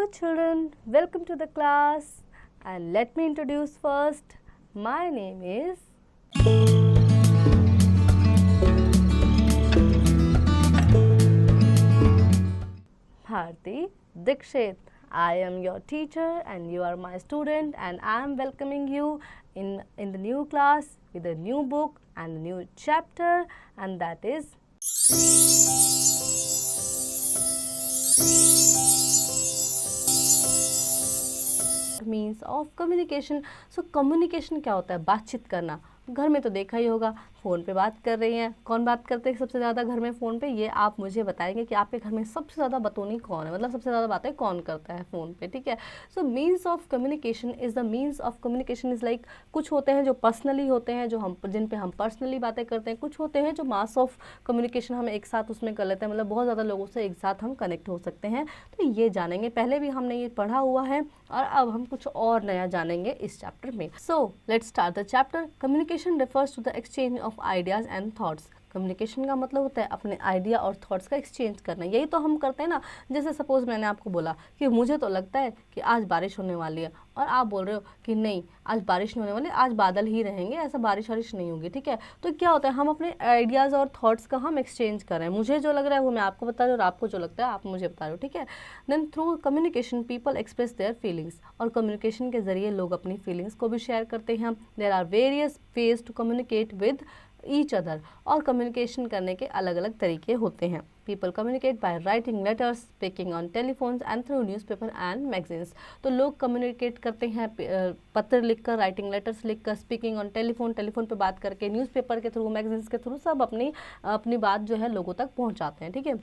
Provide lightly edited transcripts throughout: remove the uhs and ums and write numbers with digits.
Hello children, welcome to the class and let me introduce first. My name is Bharti Dikshit. I am your teacher and you are my student and I am welcoming you in the new class with a new book and a new chapter, and that is means of communication. So communication क्या होता है? बातचीत करना। घर में तो देखा ही होगा, फ़ोन पे बात कर रही हैं। कौन बात करते हैं सबसे ज़्यादा घर में फ़ोन पे? ये आप मुझे बताएंगे कि आपके घर में सबसे ज़्यादा बतौनी कौन है, मतलब सबसे ज़्यादा बातें कौन करता है फ़ोन पे, ठीक है। So means of communication is the means of communication is like, कुछ होते हैं जो पर्सनली होते हैं, जो हम जिन पे हम पर्सनली बातें करते हैं, कुछ होते हैं जो मास ऑफ कम्युनिकेशन हम एक साथ उसमें कर लेते हैं, मतलब बहुत ज़्यादा लोगों से एक साथ हम कनेक्ट हो सकते हैं। तो ये जानेंगे, पहले भी हमने ये पढ़ा हुआ है और अब हम कुछ और नया जानेंगे इस चैप्टर में। So let's start the chapter. Communication refers to the exchange of ideas and thoughts. Communication का मतलब होता है अपने आइडिया और थॉट्स का एक्सचेंज करना। यही तो हम करते हैं ना। जैसे सपोज मैंने आपको बोला कि मुझे तो लगता है कि आज बारिश होने वाली है और आप बोल रहे हो कि नहीं आज बारिश नहीं होने वाली, आज बादल ही रहेंगे, ऐसा बारिश वारिश नहीं होगी, ठीक है। तो क्या होता है, हम अपने आइडियाज़ और थॉट्स का हम एक्सचेंज कर रहे हैं। मुझे जो लग रहा है वो मैं आपको बता रही हूँ और आपको जो लगता है आप मुझे बता रहे हो, ठीक है। Then through communication people express their feelings, और कम्युनिकेशन के जरिए लोग अपनी फीलिंग्स को भी शेयर करते हैं। There are various ways to communicate with each other, और कम्युनिकेशन करने के अलग अलग तरीके होते हैं। People communicate by writing letters, speaking on telephones and through newspaper and magazines. तो लोग कम्युनिकेट करते हैं पत्र लिखकर, राइटिंग लेटर्स लिखकर, स्पीकिंग ऑन टेलीफोन पे बात करके, न्यूज़पेपर के थ्रू, मैगजीन्स के थ्रू, सब अपनी बात जो है लोगों तक पहुँचाते हैं, ठीक है।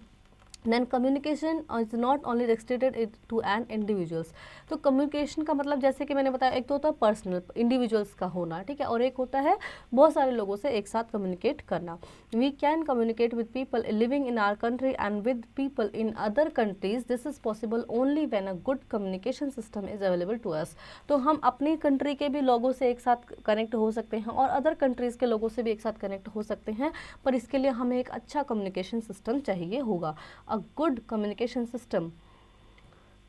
Then communication is not only restricted it to an individuals. तो कम्युनिकेशन का मतलब जैसे कि मैंने बताया, एक तो होता है पर्सनल, इंडिविजुअल्स का होना, ठीक है, और एक होता है बहुत सारे लोगों से एक साथ कम्युनिकेट करना। We can communicate with people living in our country and with people in other countries. This is possible only when a good communication system is available to us. तो हम अपनी कंट्री के भी लोगों से एक साथ कनेक्ट हो सकते हैं और अदर कंट्रीज़ के लोगों से भी एक साथ कनेक्ट हो सकते हैं, पर इसके लिए हमें एक अच्छा कम्युनिकेशन सिस्टम चाहिए होगा। A good communication system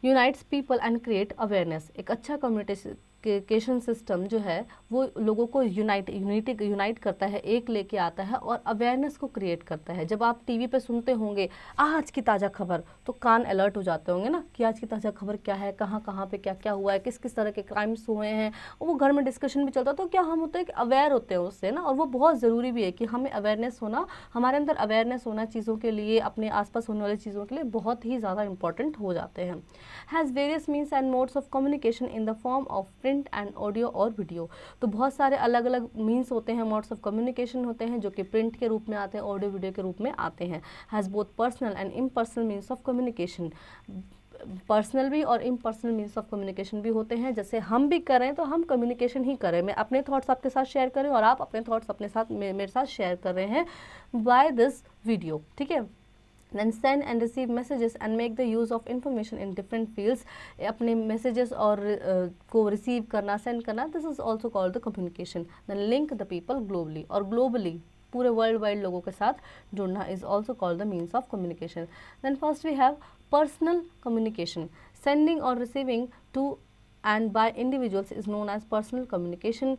unites people and create awareness. एक अच्छा कम्युनिकेशन सिस्टम जो है वो लोगों को यूनाइट करता है, एक लेके आता है और अवेयरनेस को क्रिएट करता है। जब आप टीवी पे सुनते होंगे आज की ताज़ा खबर, तो कान अलर्ट हो जाते होंगे ना कि आज की ताज़ा खबर क्या है, कहाँ कहाँ पे क्या क्या हुआ है, किस किस तरह के क्राइम्स हुए हैं, और वो घर में डिस्कशन भी चलता है। तो क्या हम होते हैं कि अवेयर होते हैं उससे ना, और वो बहुत ज़रूरी भी है कि हमें अवेयरनेस होना, हमारे अंदर अवेयरनेस होना चीज़ों के लिए, अपने आसपास होने वाली चीज़ों के लिए बहुत ही ज़्यादा इंपॉर्टेंट हो जाते हैं। Has various means and modes of communication in the form of print and audio और वीडियो। तो बहुत सारे अलग अलग मीन्स होते हैं, मोड्स ऑफ कम्युनिकेशन होते हैं, जो कि प्रिंट के रूप में आते हैं, ऑडियो वीडियो के रूप में आते हैं। Has both personal and impersonal means of communication. Personal भी और इम्पर्सनल मीन्स ऑफ कम्युनिकेशन भी होते हैं। जैसे हम भी करें तो हम कम्युनिकेशन ही करें, मैं अपने थॉट्स आपके साथ शेयर करें और आप अपने थॉट्स अपने साथ मेरे साथ शेयर कर रहे हैं बाय दिस वीडियो, ठीक है। Then send and receive messages and make the use of information in different fields. अपने messages और को receive करना, send करना, this is also called the communication. Then link the people globally, और globally पूरे world wide लोगों के साथ जुड़ना is also called the means of communication. Then first we have personal communication. Sending or receiving to and by individuals is known as personal communication.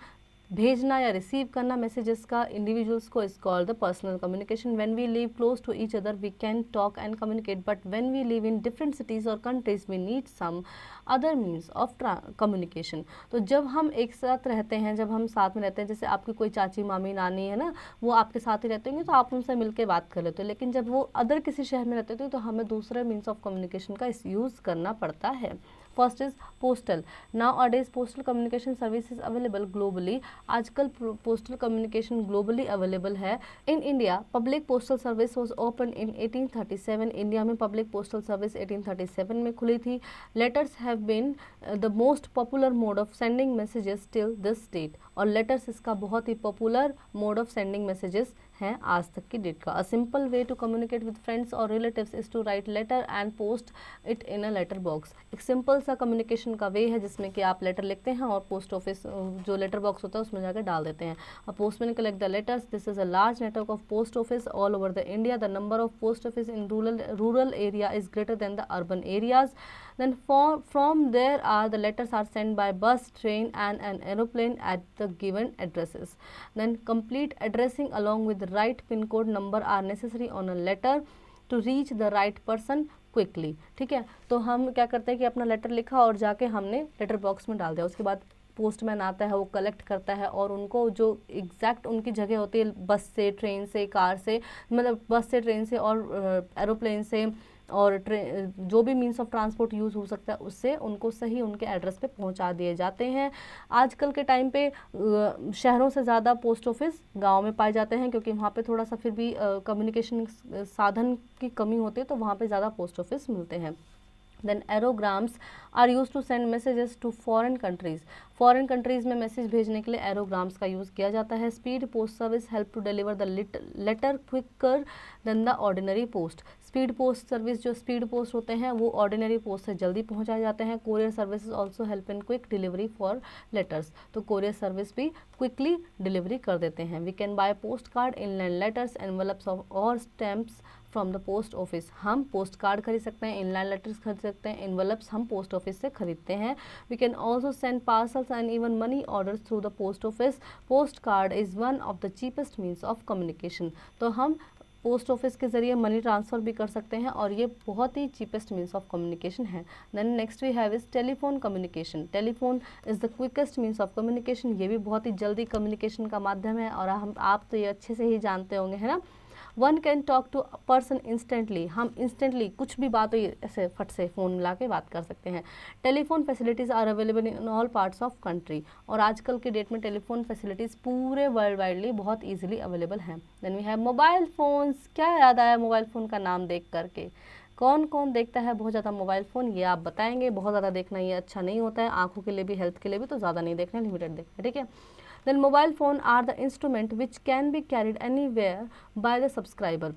भेजना या receive करना messages का इंडिविजुअल्स को is called the personal communication. When we live close to each other we can talk and communicate, but when we live in different cities और countries we need some other means of communication. तो जब हम एक साथ रहते हैं, जब हम साथ में रहते हैं, जैसे आपकी कोई चाची मामी नानी है ना, वो आपके साथ ही रहते होंगे तो आप उनसे मिलकर बात कर लेते हो, लेकिन जब वो अदर किसी शहर में रहते थे तो हमें दूसरे मीन्स ऑफ कम्युनिकेशन का यूज़ करना पड़ता है। First is postal. Nowadays postal communication services available globally. आजकल पोस्टल कम्युनिकेशन ग्लोबली अवेलेबल है। In India public postal service was open in 1837। India में पब्लिक पोस्टल सर्विस 1837 में खुली थी। Letters have been the most popular mode of sending messages till this date, और letters इसका बहुत ही popular mode of sending messages हैं आज तक की डेट का। A simple way to communicate with friends और relatives is to write letter and post it in a letter box. एक सिंपल सा कम्युनिकेशन का वे है जिसमें कि आप लेटर लिखते हैं और पोस्ट ऑफिस जो लेटर बॉक्स होता है उसमें जाकर डाल देते हैं. अ postman collect the letters. This is a large network of post office all over the India. The number of post office in rural area is greater than the urban areas. Then from there the letters are sent by bus, train and an aeroplane at the given addresses. Then complete addressing along with the right pin code number are necessary on a letter to reach the right person quickly. ठीक है, तो हम क्या करते हैं कि अपना letter लिखा और जाके हमने लेटर बॉक्स में डाल दिया. उसके बाद पोस्टमैन आता है, वो कलेक्ट करता है और उनको जो एग्जैक्ट उनकी जगह होती है, बस से, ट्रेन से, कार से, मतलब बस से, ट्रेन से और एरोप्लेन से और जो भी मीन्स ऑफ ट्रांसपोर्ट यूज़ हो सकता है उससे उनको सही उनके एड्रेस पे पहुंचा दिए जाते हैं. आजकल के टाइम पे शहरों से ज़्यादा पोस्ट ऑफिस गांव में पाए जाते हैं क्योंकि वहाँ पे थोड़ा सा फिर भी कम्युनिकेशन साधन की कमी होती है, तो वहाँ पे ज़्यादा पोस्ट ऑफिस मिलते हैं. Then aerograms are used to send messages to foreign countries. Foreign countries में मैसेज भेजने के लिए एरोग्राम्स का यूज़ किया जाता है. Speed post service help to deliver the letter quicker than the ordinary post. Speed post service, जो speed post होते हैं वो ऑर्डिनरी पोस्ट से जल्दी पहुंचाए जाते हैं. Courier services also help in quick delivery for letters. तो कोरियर सर्विस भी क्विकली डिलीवरी कर देते हैं. We can buy post card, inland letters, envelopes और stamps from the post office. हम पोस्ट कार्ड खरीद सकते हैं, इनलैंड लेटर्स खरीद सकते हैं, एनवलप्स हम पोस्ट ऑफिस से खरीदते हैं. We can also send parcels and even money orders through the post office. Post card is one of the cheapest means of communication. तो हम पोस्ट ऑफिस के ज़रिए मनी ट्रांसफ़र भी कर सकते हैं और ये बहुत ही चीपेस्ट मीन्स ऑफ कम्युनिकेशन है. Then next we have is telephone communication. Telephone is the quickest means of communication. ये भी बहुत ही जल्दी कम्युनिकेशन का माध्यम है और आप तो ये अच्छे से ही जानते होंगे, है ना. One can talk to person instantly. हम इंस्टेंटली कुछ भी बात हो ऐसे फट से फ़ोन मिला के बात कर सकते हैं. Telephone facilities are available in all parts of country. और आजकल के डेट में टेलीफोन फैसिलिटीज़ पूरे वर्ल्ड वाइडली बहुत ईजिली अवेलेबल हैं. Then we have mobile phones. क्या याद आया मोबाइल फ़ोन का नाम देख करके? कौन कौन देखता है बहुत ज़्यादा मोबाइल फ़ोन, ये आप बताएंगे. बहुत ज़्यादा देखना ये अच्छा नहीं होता है, आँखों के लिए भी, हेल्थ के लिए भी, तो ज़्यादा नहीं देखना, लिमिटेड देखना, ठीक है. Then mobile phone are the instrument which can be carried anywhere by the subscriber.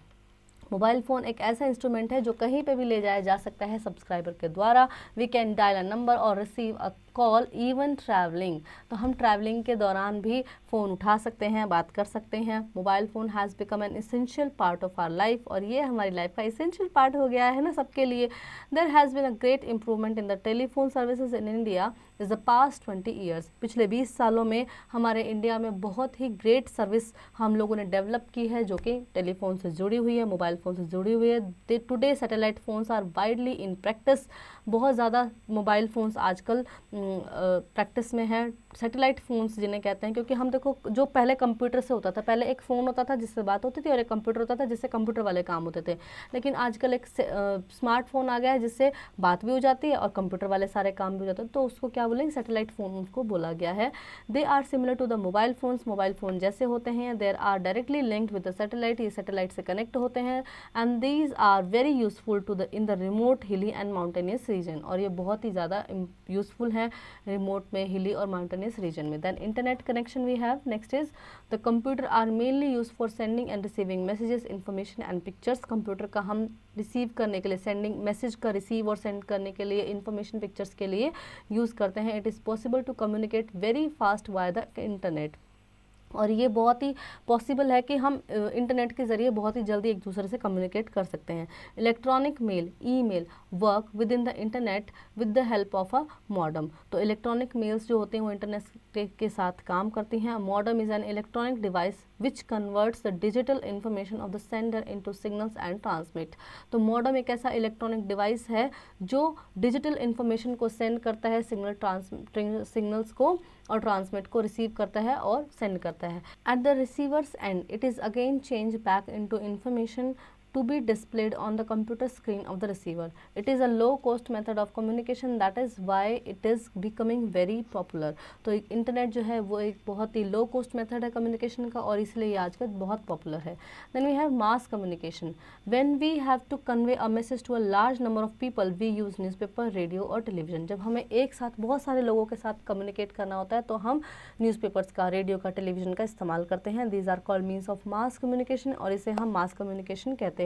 Mobile phone एक ऐसा इंस्ट्रूमेंट है जो कहीं पे भी ले जाया जा सकता है सब्सक्राइबर के द्वारा. We can dial a number और receive a call even travelling. तो हम ट्रैवलिंग के दौरान भी फ़ोन उठा सकते हैं, बात कर सकते हैं. Mobile phone has become an essential part of our life. और ये हमारी लाइफ का इसेंशियल पार्ट हो गया है ना सबके लिए. There has been a great improvement in the telephone services in India is the past 20 years. पिछले 20 सालों में हमारे इंडिया में बहुत ही ग्रेट सर्विस हम लोगों ने डेवलप की है जो कि टेलीफोन से जुड़ी हुई है, मोबाइल फ़ोन से जुड़ी हुई है. Today satellite phones are widely in practice. बहुत ज़्यादा मोबाइल फ़ोन्स आजकल प्रैक्टिस में है. सैटेलाइट फ़ोन्स जिन्हें कहते हैं, क्योंकि हम देखो जो पहले कंप्यूटर से होता था, पहले एक फ़ोन होता था जिससे बात होती थी और एक कंप्यूटर होता था जिससे कंप्यूटर वाले काम होते थे. लेकिन आजकल एक स्मार्टफोन आ गया है जिससे बात भी हो जाती है और कंप्यूटर वाले सारे काम भी हो जाते हैं. तो उसको क्या बोलेंगे, सैटेलाइट फ़ोन उसको बोला गया है. They are similar to the mobile phones. Mobile phone जैसे होते हैं. There are directly linked with the satellite. ये सैटेलाइट से कनेक्ट होते हैं. And these are very useful to the in the remote, hilly and mountainous region. और ये बहुत ही ज़्यादा यूजफुल है रिमोट में, हिली और माउंटेनियस रीजन में. Then internet connection we have. Next is the computer are mainly use for sending and receiving messages, information and pictures. Computer का हम रिसीव करने के लिए, सेंडिंग मैसेज का रिसीव और सेंड करने के लिए, इन्फॉर्मेशन पिक्चर्स के लिए यूज़ करते हैं. It is possible to communicate very fast via the internet. और ये बहुत ही पॉसिबल है कि हम इंटरनेट के ज़रिए बहुत ही जल्दी एक दूसरे से कम्युनिकेट कर सकते हैं. Electronic mail, email work within the internet with the help of a modem. तो इलेक्ट्रॉनिक मेल्स जो होते हैं वो इंटरनेट के साथ काम करती हैं. Modem is an electronic device which converts the digital information of the sender into signals and transmit. तो मॉडम एक ऐसा इलेक्ट्रॉनिक डिवाइस है जो डिजिटल इन्फॉर्मेशन को सेंड करता है, सिग्नल्स को, और ट्रांसमिट को रिसीव करता है और सेंड करता है. At the receivers and it is again change back into information to be displayed on the computer screen of the receiver. It is a low cost method of communication, that is why it is becoming very popular. तो internet जो है वो एक बहुत ही low cost method है communication का और इसलिए ये आजकल बहुत पॉपुलर है. Then we have mass communication. When we have to convey a message to a large number of people we use newspaper, radio और टेलीविजन. जब हमें एक साथ बहुत सारे लोगों के साथ कम्युनिकेट करना होता है तो हम न्यूज़पेपर्स का, रेडियो का, टेलीविजन का इस्तेमाल करते हैं. These are called means of mass communication और इसे हम मास कम्युनिकेशन कहते हैं.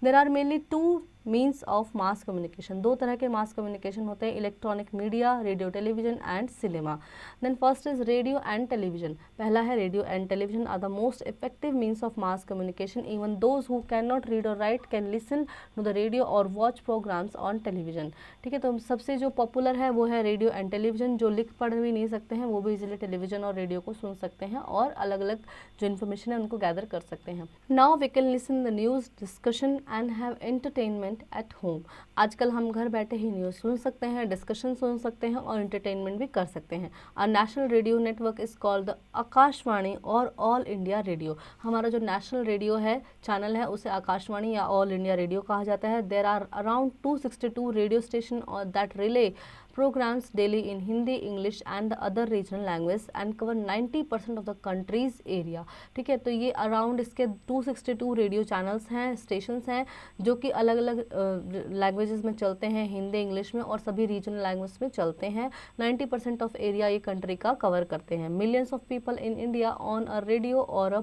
There are mainly two means of mass communication. दो तरह के मास कम्युनिकेशन होते हैं, electronic media, radio, television and cinema. Then first is radio and television. पहला है radio and television are the most effective means of mass communication. Even those who can not read और write can listen to the radio और watch programmes on television. ठीक है, तो सबसे जो popular है वो है रेडियो एंड टेलीविजन। जो लिख पढ़ भी नहीं सकते हैं वो भी इजीली टेलीविजन और रेडियो को सुन सकते हैं और अलग अलग जो इन्फॉर्मेशन है उनको गैदर कर सकते हैं। Now we can listen the news, discussion and have entertainment at home. आजकल हम घर बैठे ही न्यूज़ सुन सकते हैं, डिस्कशन सुन सकते हैं और एंटरटेनमेंट भी कर सकते हैं। Our national radio network is called the Akashvani और ऑल इंडिया रेडियो। हमारा जो नेशनल रेडियो है, चैनल है, उसे आकाशवाणी या ऑल इंडिया रेडियो कहा जाता है। There are around 262 radio station और that relay programs daily in Hindi, English and the other regional language and cover 90% of the country's area। ठीक है, तो ये अराउंड इसके 262 रेडियो चैनल्स हैं, स्टेशंस हैं, जो कि अलग अलग लैंग्वेजेस में चलते हैं, हिंदी, इंग्लिश में और सभी रीजनल लैंग्वेज में चलते हैं। 90% ऑफ एरिया ये कंट्री का कवर करते हैं। Millions of people in India on a radio और a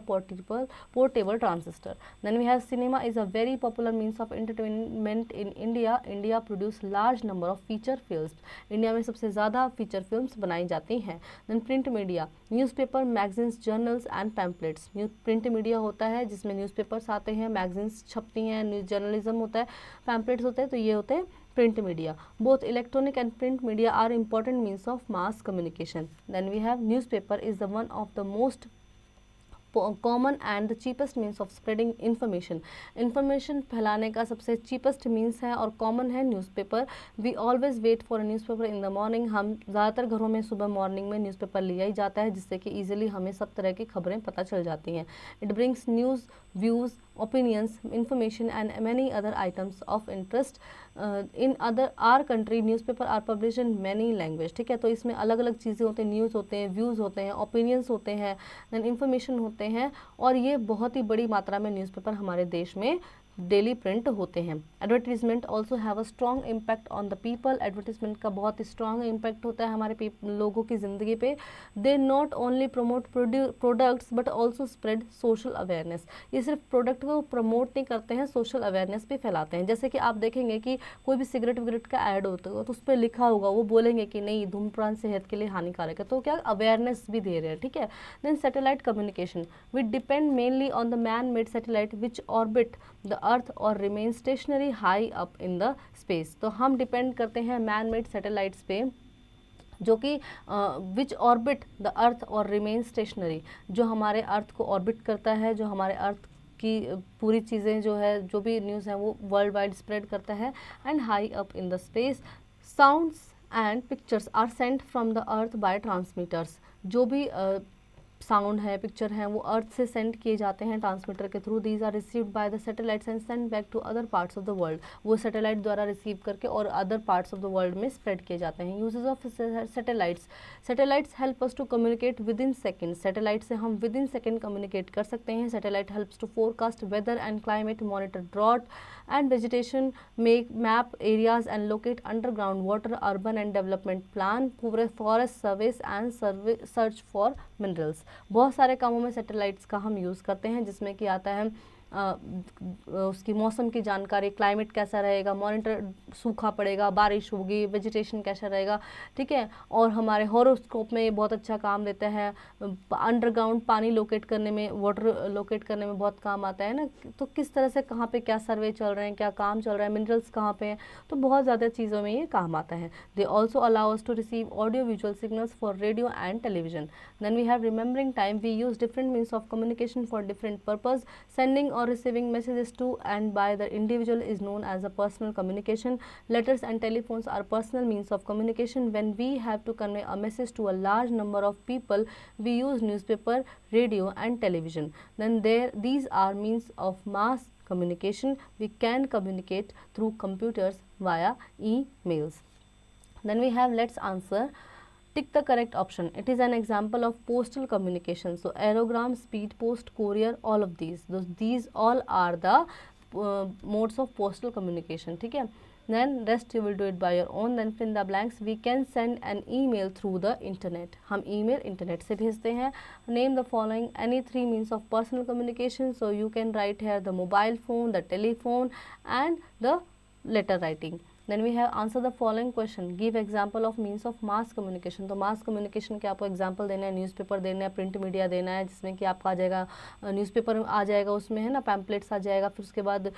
portable transistor. Then we have cinema is a very popular means of entertainment in India. India produce large number of feature films. India में सबसे ज़्यादा feature films बनाई जाती हैं। Then print media, newspaper, magazines, journals and pamphlets. Print media होता है जिसमें newspapers आते हैं, मैगजीन्स छपती हैं, न्यूज़ जर्नलिज्म होता है, पैम्पलेट्स होते हैं, तो ये होते हैं print media. Both electronic and print media are important means of mass communication. Then we have newspaper is the one of the most common and the cheapest means of spreading information. Information फैलाने का सबसे cheapest means है और common है newspaper. We always wait for a newspaper in the morning. हम ज़्यादातर घरों में सुबह मॉर्निंग में न्यूज़पेपर लिया ही जाता है, जिससे कि ईजिली हमें सब तरह की खबरें पता चल जाती हैं। It brings news, views, opinions, information and many other items of interest in other our country. Newspaper are published in many language। ठीक है, तो इसमें अलग अलग चीज़ें होती हैं, न्यूज़ होते हैं, व्यूज़ होते हैं, ओपिनियंस होते हैं, देन इन्फॉर्मेशन होते हैं, और ये बहुत ही बड़ी मात्रा में न्यूज़पेपर हमारे देश में डेली प्रिंट होते हैं। Advertisement also have a strong impact on the people. Advertisement का बहुत ही स्ट्रॉन्ग इम्पैक्ट होता है हमारे लोगों की ज़िंदगी पे। They not only promote products but also spread social awareness. ये सिर्फ प्रोडक्ट को प्रमोट नहीं करते हैं, सोशल अवेयरनेस भी फैलाते हैं। जैसे कि आप देखेंगे कि कोई भी सिगरेट विगरेट का ऐड होता है तो उस पर लिखा होगा, वो बोलेंगे कि नहीं धूम्रपान सेहत के लिए हानिकारक है, तो क्या अवेयरनेस भी दे रहे हैं। ठीक है, then satellite communication, we depend mainly on the man made satellite which orbit the earth और remain stationary high up in the space. तो हम डिपेंड करते हैं मैन मेड सैटेलाइट्स पे जो कि विच ऑर्बिट द अर्थ और रिमेन स्टेशनरी, जो हमारे अर्थ को ऑर्बिट करता है, जो हमारे अर्थ की पूरी चीज़ें जो है, जो भी न्यूज़ है वो वर्ल्ड वाइड स्प्रेड करता है। And high up in the space, sounds and pictures are sent from the earth by transmitters. जो भी साउंड है, पिक्चर है, वो अर्थ से सेंड किए जाते हैं ट्रांसमीटर के through. These are received by the satellites and send back to other parts of the world. वो सैटेलाइट द्वारा रिसीव करके और other parts of the world में स्प्रेड किए जाते हैं। Uses of satellites, satellites help us to communicate within second. Satellite से हम विद इन सेकेंड कम्युनिकेट कर सकते हैं। Satellite helps to forecast weather and climate, monitor drought and vegetation, make map areas and locate underground water, urban and development plan, forest service and search for minerals. बहुत सारे कामों में satellites का हम use करते हैं, जिसमें कि आता है उसकी मौसम की जानकारी, क्लाइमेट कैसा रहेगा, मॉनिटर सूखा पड़ेगा, बारिश होगी, वेजिटेशन कैसा रहेगा। ठीक है, और हमारे हॉरोस्कोप में ये बहुत अच्छा काम देता है। अंडरग्राउंड पानी लोकेट करने में, वाटर लोकेट करने में बहुत काम आता है ना, तो किस तरह से कहाँ पे क्या सर्वे चल रहे हैं, क्या काम चल रहा है, मिनरल्स कहाँ पे हैं, तो बहुत ज़्यादा चीज़ों में ये काम आता है। They also allow us to receive audio visual signals for radio and television. Then we have remembering time, we use different means of communication for different purpose. Sending or receiving messages to and by the individual is known as a personal communication. Letters and telephones are personal means of communication. When we have to convey a message to a large number of people, we use newspaper, radio and television. Then these are means of mass communication. We can communicate through computers via emails. Then we have, let's answer. Tick the correct option. It is an example of postal communication. So aerogram, speed post, courier, all of these all are the modes of postal communication. ठीक है, then rest you will do it by your own. Then fill in the blanks. We can send an email through the internet. हम email internet से भेजते हैं. Name the following any three means of personal communication. So you can write here the mobile phone, the telephone and the letter writing. Then we have answer the following question, give example of means of mass communication. तो mass communication के आपको example देना है, newspaper देना है, print media देना है, जिसमें कि आपका आ जाएगा न्यूज़पेपर आ जाएगा, उसमें है ना पैम्पलेट्स आ जाएगा, फिर उसके बाद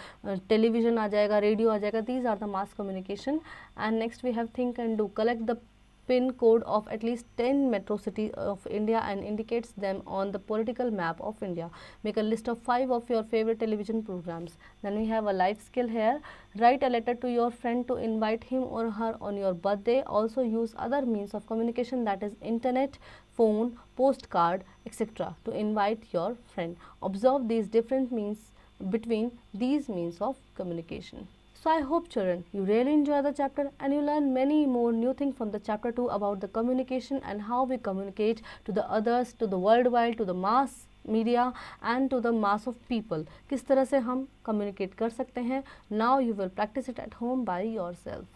टेलीविज़न आ जाएगा, रेडियो आ जाएगा. These are the mass communication. And next we have think and do, collect the pin code of at least 10 metro cities of India and indicates them on the political map of India. Make a list of 5 of your favorite television programs. Then we have a life skill here. Write a letter to your friend to invite him or her on your birthday. Also use other means of communication, that is internet, phone, postcard, etc. to invite your friend. Observe these different means between these means of communication. So I hope children you really enjoy the chapter and you learn many more new things from the chapter 2 about the communication and how we communicate to the others, to the worldwide, to the mass media and to the mass of people. किस तरह से हम communicate कर सकते हैं. Now you will practice it at home by yourself.